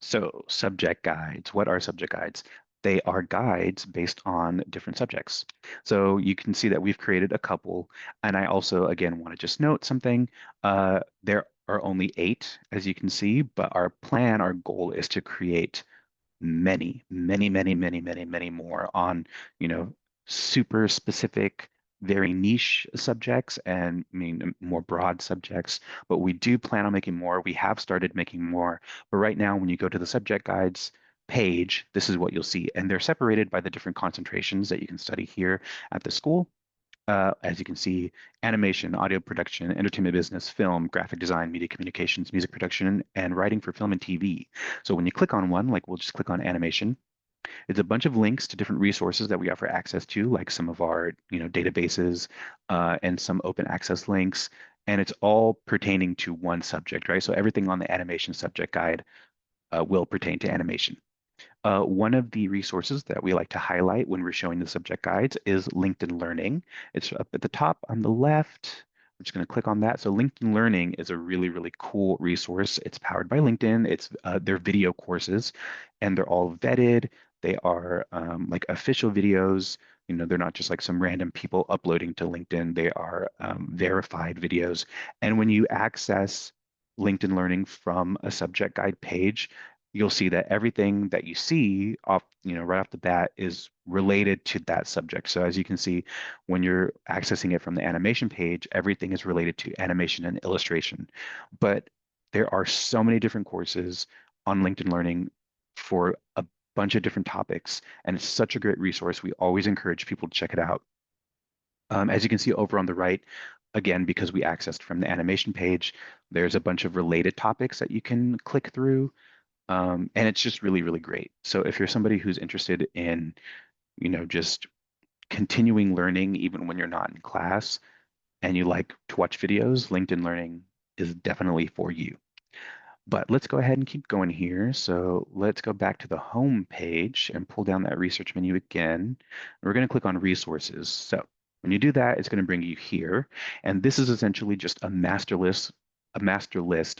Speaker 2: So subject guides, what are subject guides? They are guides based on different subjects. So you can see that we've created a couple. And I also, again, want to just note something. There are only 8, as you can see, but our plan, our goal is to create many, many, many, many, many, many more on, super specific, very niche subjects and more broad subjects. But we do plan on making more. We have started making more. But right now, when you go to the subject guides page, this is what you'll see. And they're separated by the different concentrations that you can study here at the school. As you can see, animation, audio production, entertainment business, film, graphic design, media communications, music production, and writing for film and TV. So when you click on one, like we'll just click on animation, it's a bunch of links to different resources that we offer access to, like some of our databases and some open access links. And it's all pertaining to one subject, right? So everything on the animation subject guide will pertain to animation. One of the resources that we like to highlight when we're showing the subject guides is LinkedIn Learning. It's up at the top on the left. I'm just going to click on that. So LinkedIn Learning is a really, really cool resource. It's powered by LinkedIn. It's their video courses, and they're all vetted. They are like official videos. They're not just like some random people uploading to LinkedIn. They are verified videos. And when you access LinkedIn Learning from a subject guide page, you'll see that everything that you see off, right off the bat is related to that subject. So as you can see, when you're accessing it from the animation page, everything is related to animation and illustration. But there are so many different courses on LinkedIn Learning for a bunch of different topics, and it's such a great resource. We always encourage people to check it out. As you can see over on the right, again, because we accessed from the animation page, there's a bunch of related topics that you can click through. And it's just really, really great. So if you're somebody who's interested in, just continuing learning even when you're not in class and you like to watch videos, LinkedIn Learning is definitely for you. But let's go ahead and keep going here. So let's go back to the home page and pull down that research menu again. We're going to click on resources. So when you do that, it's going to bring you here. And this is essentially just a master list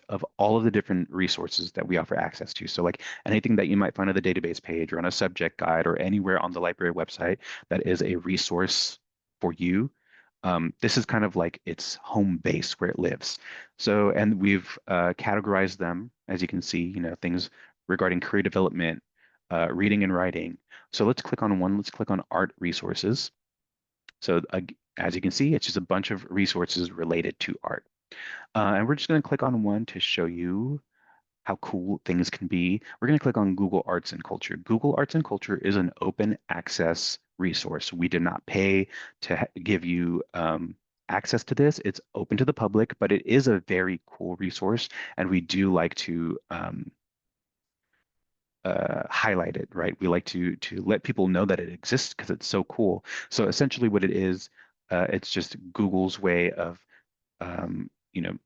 Speaker 2: of all of the different resources that we offer access to. So like anything that you might find on the database page or on a subject guide or anywhere on the library website that is a resource for you. This is kind of like its home base where it lives. So, and we've categorized them, as you can see, things regarding career development, reading and writing. So let's click on one. Let's click on art resources. So as you can see, it's just a bunch of resources related to art. And we're just going to click on one to show you how cool things can be. We're going to click on Google Arts and Culture. Google Arts and Culture is an open access resource. We did not pay to give you access to this. It's open to the public, but it is a very cool resource, and we do like to highlight it, right? We like to let people know that it exists because it's so cool. So essentially, what it is, it's just Google's way of you know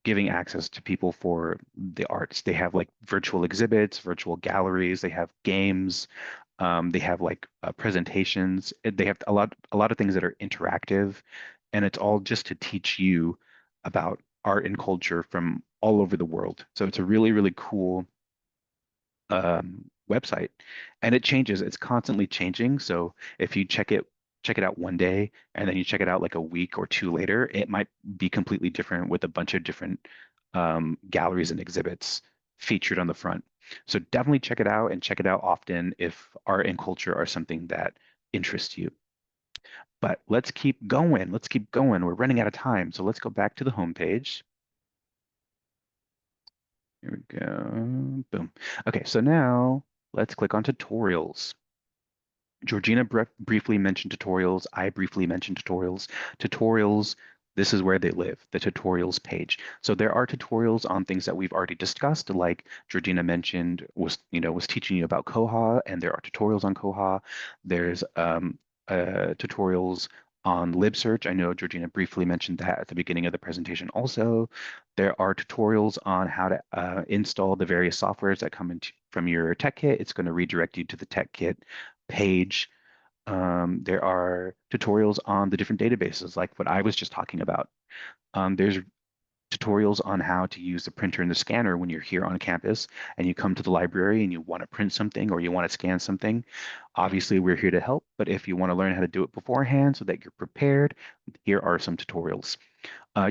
Speaker 2: giving access to people for the arts. They have like virtual exhibits, virtual galleries, they have games, they have like presentations. They have a lot of things that are interactive, and it's all just to teach you about art and culture from all over the world. So it's a really, really cool website, and it changes. It's constantly changing. So if you check it out one day and then you check it out like a week or two later, it might be completely different with a bunch of different galleries and exhibits featured on the front. So definitely check it out and check it out often if art and culture are something that interests you. But let's keep going. Let's keep going. We're running out of time. So let's go back to the home page. Here we go. Boom. Okay, so now let's click on tutorials. Georgina briefly mentioned tutorials. I briefly mentioned tutorials. Tutorials, this is where they live, the tutorials page. So there are tutorials on things that we've already discussed, like Georgina mentioned was teaching you about Koha, and there are tutorials on Koha. There's tutorials on LibSearch. I know Georgina briefly mentioned that at the beginning of the presentation also. There are tutorials on how to install the various softwares that come from your tech kit. It's going to redirect you to the tech kit page. There are tutorials on the different databases, like what I was just talking about. There's tutorials on how to use the printer and the scanner when you're here on campus and you come to the library and you want to print something or you want to scan something. Obviously, we're here to help, but if you want to learn how to do it beforehand so that you're prepared, here are some tutorials.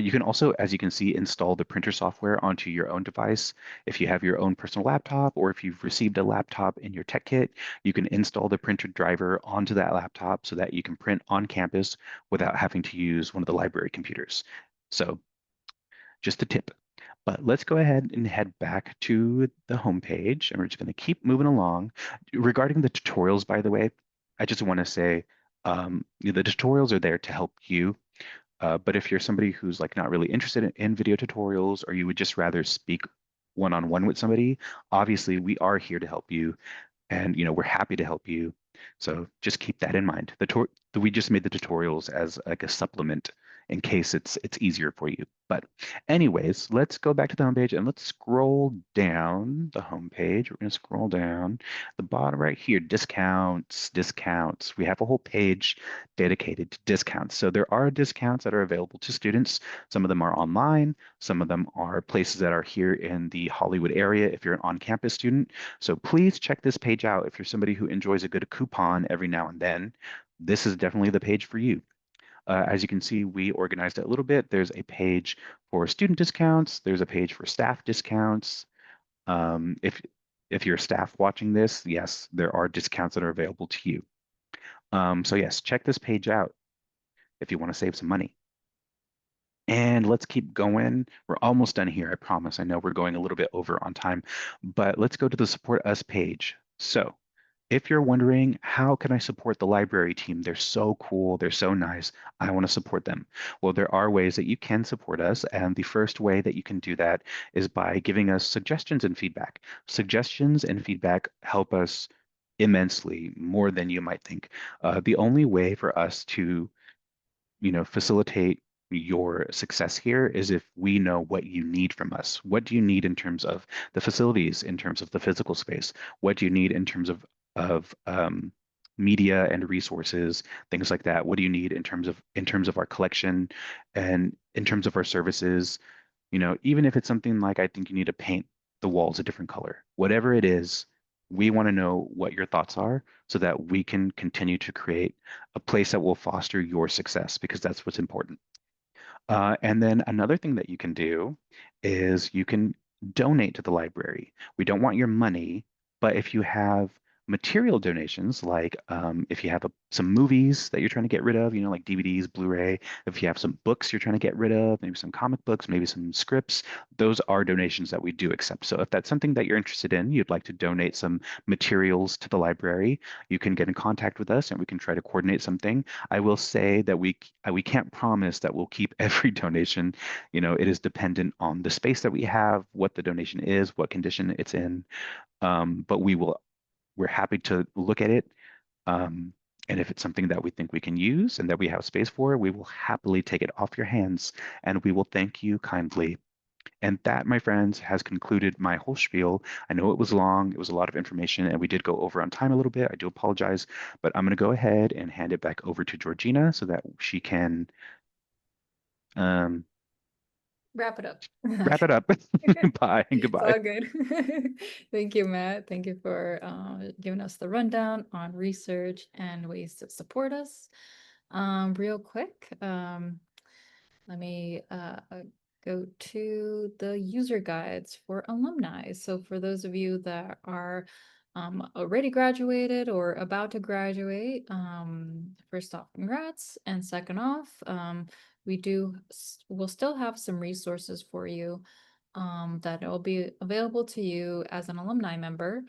Speaker 2: You can also, as you can see, install the printer software onto your own device. If you have your own personal laptop or if you've received a laptop in your tech kit, you can install the printer driver onto that laptop so that you can print on campus without having to use one of the library computers. So just a tip. But let's go ahead and head back to the home page, and we're just going to keep moving along. Regarding the tutorials, by the way, I just want to say the tutorials are there to help you. But if you're somebody who's like not really interested in video tutorials, or you would just rather speak one-on-one with somebody, obviously we are here to help you, and we're happy to help you. So just keep that in mind. We just made the tutorials as like a supplement in case it's easier for you. But anyways, let's go back to the homepage and let's scroll down the homepage. We're going to scroll down the bottom right here, discounts. We have a whole page dedicated to discounts. So there are discounts that are available to students. Some of them are online. Some of them are places that are here in the Hollywood area if you're an on-campus student. So please check this page out if you're somebody who enjoys a good coupon every now and then. This is definitely the page for you. As you can see, we organized it a little bit. There's a page for student discounts. There's a page for staff discounts. If you're staff watching this, yes, there are discounts that are available to you. So yes, check this page out if you want to save some money. And let's keep going. We're almost done here, I promise. I know we're going a little bit over on time, but let's go to the Support Us page. So if you're wondering, how can I support the library team? They're so cool. They're so nice. I want to support them. Well, there are ways that you can support us. And the first way that you can do that is by giving us suggestions and feedback. Suggestions and feedback help us immensely, more than you might think. The only way for us to facilitate your success here is if we know what you need from us. What do you need in terms of the facilities, in terms of the physical space? What do you need in terms of media and resources, things like that? What do you need in terms of our collection and in terms of our services? Even if it's something like, I think you need to paint the walls a different color, whatever it is, we want to know what your thoughts are so that we can continue to create a place that will foster your success, because that's what's important. And then another thing that you can do is you can donate to the library. We don't want your money, but if you have material donations, like if you have some movies that you're trying to get rid of, like DVDs, Blu-ray, if you have some books you're trying to get rid of, maybe some comic books, maybe some scripts, those are donations that we do accept. So if that's something that you're interested in, you'd like to donate some materials to the library, you can get in contact with us and we can try to coordinate something. I will say that we can't promise that we'll keep every donation. It is dependent on the space that we have, what the donation is, what condition it's in. But we're happy to look at it. And if it's something that we think we can use and that we have space for, we will happily take it off your hands and we will thank you kindly. And that, my friends, has concluded my whole spiel. I know it was long, it was a lot of information, and we did go over on time a little bit. I do apologize, but I'm going to go ahead and hand it back over to Georgina so that she can um,
Speaker 1: Wrap it up.
Speaker 2: wrap it up. Bye and
Speaker 1: It's
Speaker 2: goodbye.
Speaker 1: all good. Thank you, Matt. Thank you for giving us the rundown on research and ways to support us. Real quick, let me go to the user guides for alumni. So for those of you that are already graduated or about to graduate, first off, congrats. And second off, we'll still have some resources for you that will be available to you as an alumni member.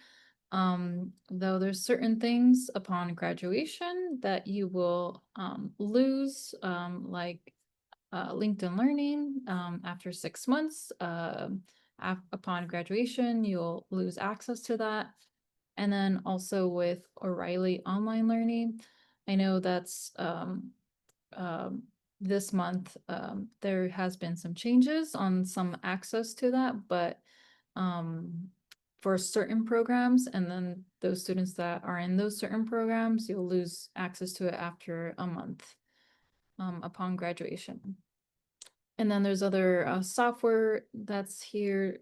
Speaker 1: Though there's certain things upon graduation that you will lose, like LinkedIn Learning after 6 months. Upon graduation, you'll lose access to that. And then also with O'Reilly Online Learning, I know that's this month, there has been some changes on some access to that, but for certain programs, and then those students that are in those certain programs, you'll lose access to it after a month upon graduation. And then there's other software that's here.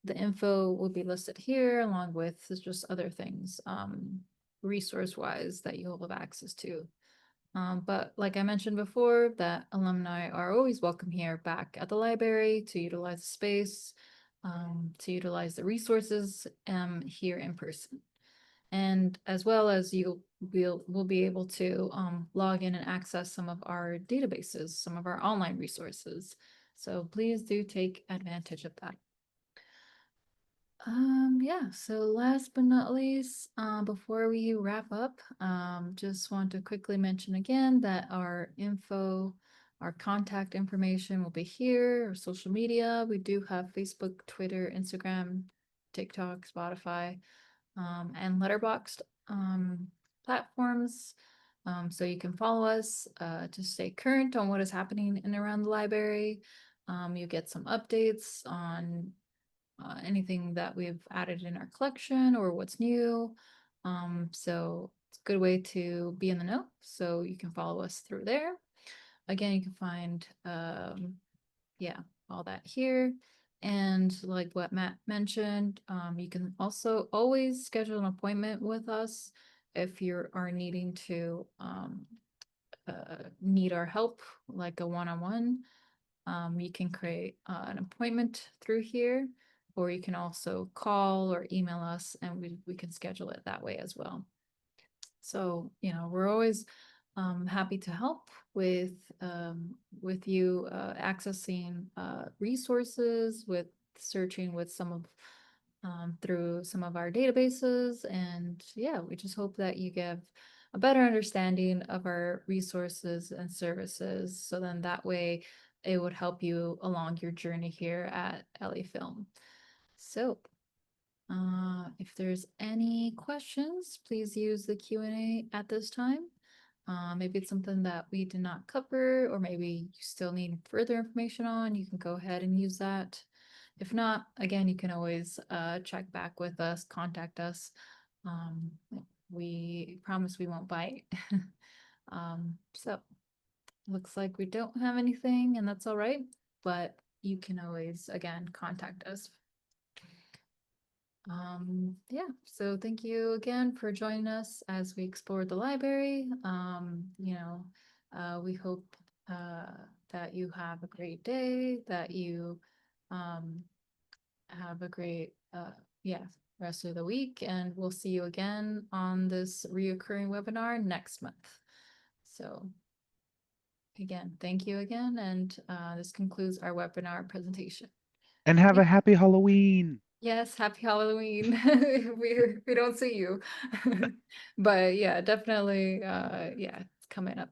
Speaker 1: The info will be listed here along with just other things resource-wise that you'll have access to. But like I mentioned before, that alumni are always welcome here back at the library to utilize the space, to utilize the resources here in person. And as well as we'll be able to log in and access some of our databases, some of our online resources. So please do take advantage of that. Yeah, so last but not least, before we wrap up, just want to quickly mention again that our contact information will be here, our social media. We do have Facebook, Twitter, Instagram, TikTok, Spotify, and Letterboxd platforms. So you can follow us to stay current on what is happening in and around the library. You get some updates on anything that we've added in our collection or what's new. So it's a good way to be in the know. So you can follow us through there. Again, you can find, all that here. And like what Matt mentioned, you can also always schedule an appointment with us if you are needing to need our help, like a one-on-one. You can create an appointment through here, or you can also call or email us and we can schedule it that way as well. So, we're always happy to help with you accessing resources, with searching with some of through some of our databases. And yeah, we just hope that you give a better understanding of our resources and services. So then that way it would help you along your journey here at LA Film. So if there's any questions, please use the Q&A at this time. Maybe it's something that we did not cover, or maybe you still need further information on, you can go ahead and use that. If not, again, you can always check back with us, contact us. We promise we won't bite. So looks like we don't have anything, and that's all right, but you can always, again, contact us. Yeah, so thank you again for joining us as we explore the library. We hope that you have a great day, that you have a great rest of the week, and we'll see you again on this reoccurring webinar next month. So again, thank you again, and this concludes our webinar presentation.
Speaker 2: And have a happy Halloween.
Speaker 1: Yes, happy Halloween. We don't see you. But yeah, definitely it's coming up.